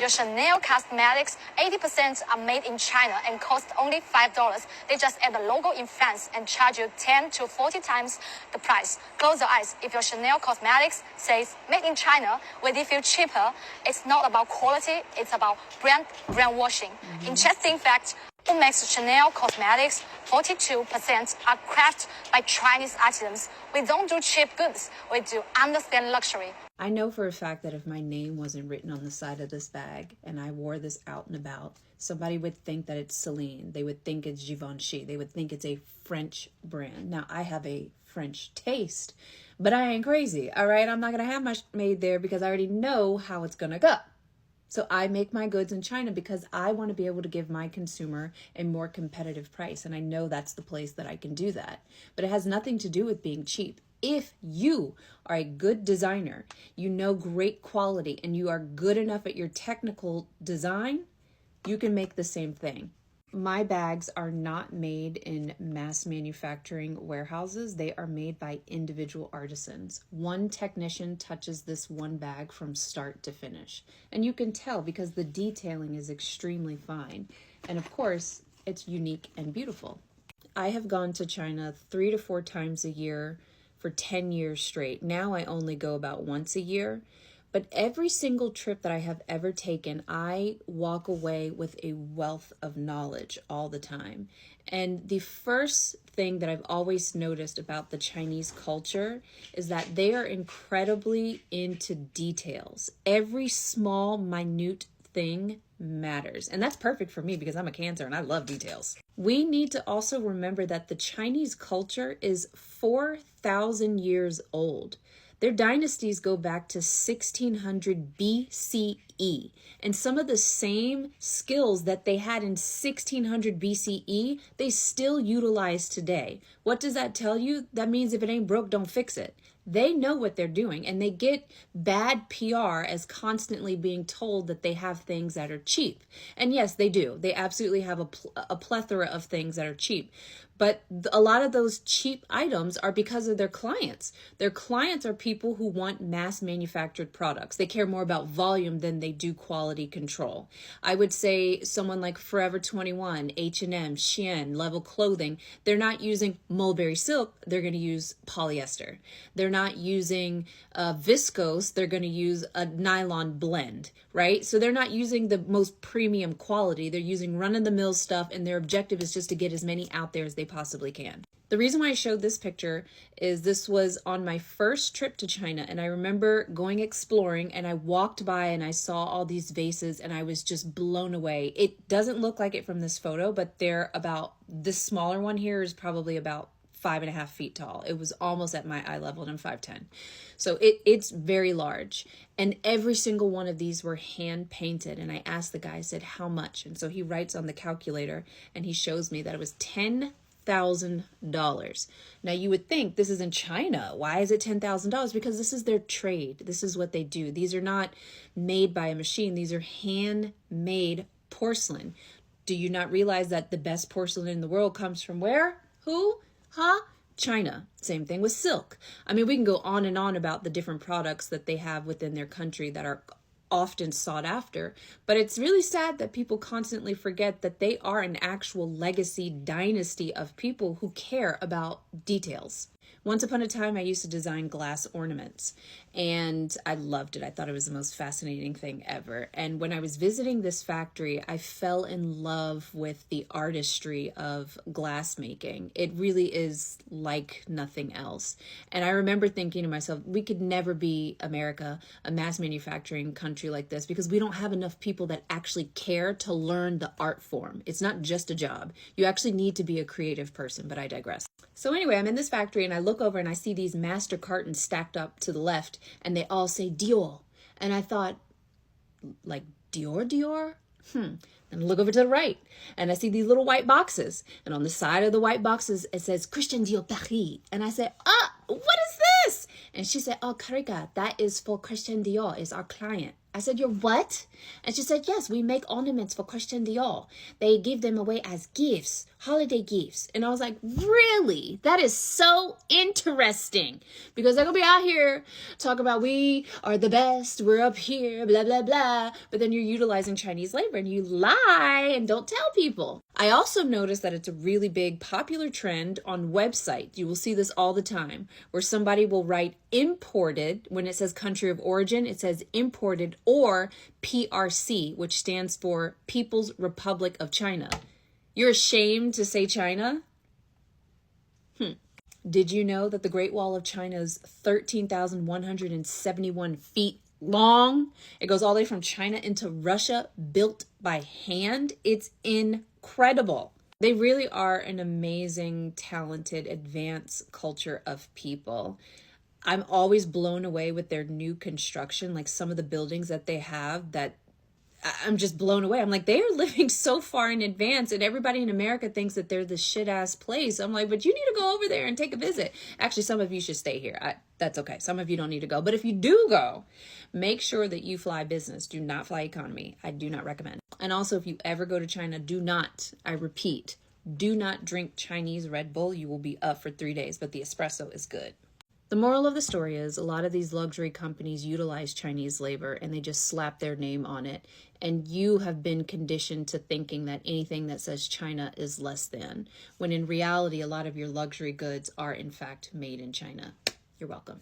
Your Chanel cosmetics, 80% are made in China and cost only $5. They just add the logo in France and charge you 10 to 40 times the price. Close your eyes. If your Chanel cosmetics says made in China, will it feel cheaper? It's not about quality, it's about brand washing. Interesting fact, who makes Chanel cosmetics? 42% are crafted by Chinese artisans. We don't do cheap goods, we do understand luxury. I know for a fact that if my name wasn't written on the side of this bag and I wore this out and about, somebody would think that it's Celine. They would think it's Givenchy. They would think it's a French brand. Now, I have a French taste, but I ain't crazy, all right? I'm not going to have my made there because I already know how it's going to go. So I make my goods in China because I want to be able to give my consumer a more competitive price. And I know that's the place that I can do that. But it has nothing to do with being cheap. If you are a good designer, you know great quality, and you are good enough at your technical design, you can make the same thing. My bags are not made in mass manufacturing warehouses. They are made by individual artisans. One technician touches this one bag from start to finish. And you can tell because the detailing is extremely fine. And of course, it's unique and beautiful. I have gone to China 3 to 4 times a year for 10 years straight. Now I only go about once a year. But every single trip that I have ever taken, I walk away with a wealth of knowledge all the time. And the first thing that I've always noticed about the Chinese culture is that they are incredibly into details. Every small, minute thing matters. And that's perfect for me because I'm a Cancer and I love details. We need to also remember that the Chinese culture is 4,000 years old. Their dynasties go back to 1600 BCE, and some of the same skills that they had in 1600 BCE, they still utilize today. What does that tell you? That means if it ain't broke, don't fix it. They know what they're doing, and they get bad PR as constantly being told that they have things that are cheap. And yes, they do. They absolutely have a plethora of things that are cheap. But a lot of those cheap items are because of their clients. Their clients are people who want mass manufactured products. They care more about volume than they do quality control. I would say someone like Forever 21, H&M, Shein, Level Clothing, they're not using mulberry silk. They're going to use polyester. They're not using viscose. They're going to use a nylon blend, right? So they're not using the most premium quality. They're using run-of-the-mill stuff, and their objective is just to get as many out there as they possibly can. The reason why I showed this picture is this was on my first trip to China, and I remember going exploring, and I walked by and I saw all these vases and I was just blown away. It doesn't look like it from this photo, but they're about, this smaller one here is probably about 5.5 feet tall. It was almost at my eye level, and I'm 5'10". So it's very large. And every single one of these were hand painted. And I asked the guy, I said, how much? And so he writes on the calculator and he shows me that it was $10,000. Now you would think this is in China. Why is it $10,000? Because this is their trade. This is what they do. These are not made by a machine. These are handmade porcelain. Do you not realize that the best porcelain in the world comes from where? Who? Huh? China. Same thing with silk. I mean, we can go on and on about the different products that they have within their country that are often sought after, but it's really sad that people constantly forget that they are an actual legacy dynasty of people who care about details. Once upon a time, I used to design glass ornaments, and I loved it. I thought it was the most fascinating thing ever. And when I was visiting this factory, I fell in love with the artistry of glass making. It really is like nothing else. And I remember thinking to myself, we could never be America, a mass manufacturing country like this, because we don't have enough people that actually care to learn the art form. It's not just a job. You actually need to be a creative person, but I digress. So anyway, I'm in this factory and I look over and I see these master cartons stacked up to the left and they all say Dior. And I thought, like Dior? And I look over to the right and I see these little white boxes. And on the side of the white boxes, it says Christian Dior Paris. And I said, what is this? And she said, oh, Karika, that is for Christian Dior. It's our client. I said, you're what? And she said, yes, we make ornaments for Christian Dior. They give them away as gifts, holiday gifts. And I was like, really? That is so interesting. Because they're going to be out here talking about we are the best, we're up here, blah, blah, blah. But then you're utilizing Chinese labor and you lie and don't tell people. I also noticed that it's a really big popular trend on websites. You will see this all the time where somebody will write imported. When it says country of origin, it says imported, or PRC, which stands for People's Republic of China. You're ashamed to say China? Did you know that the Great Wall of China is 13,171 feet long? It goes all the way from China into Russia, built by hand. It's incredible. They really are an amazing, talented, advanced culture of people. I'm always blown away with their new construction, like some of the buildings that they have that I'm just blown away. I'm like, they are living so far in advance, and everybody in America thinks that they're this shit ass place. I'm like, but you need to go over there and take a visit. Actually, some of you should stay here. That's okay. Some of you don't need to go. But if you do go, make sure that you fly business. Do not fly economy. I do not recommend. And also, if you ever go to China, do not, I repeat, do not drink Chinese Red Bull. You will be up for 3 days, but the espresso is good. The moral of the story is a lot of these luxury companies utilize Chinese labor and they just slap their name on it. And you have been conditioned to thinking that anything that says China is less than, when in reality, a lot of your luxury goods are in fact made in China. You're welcome.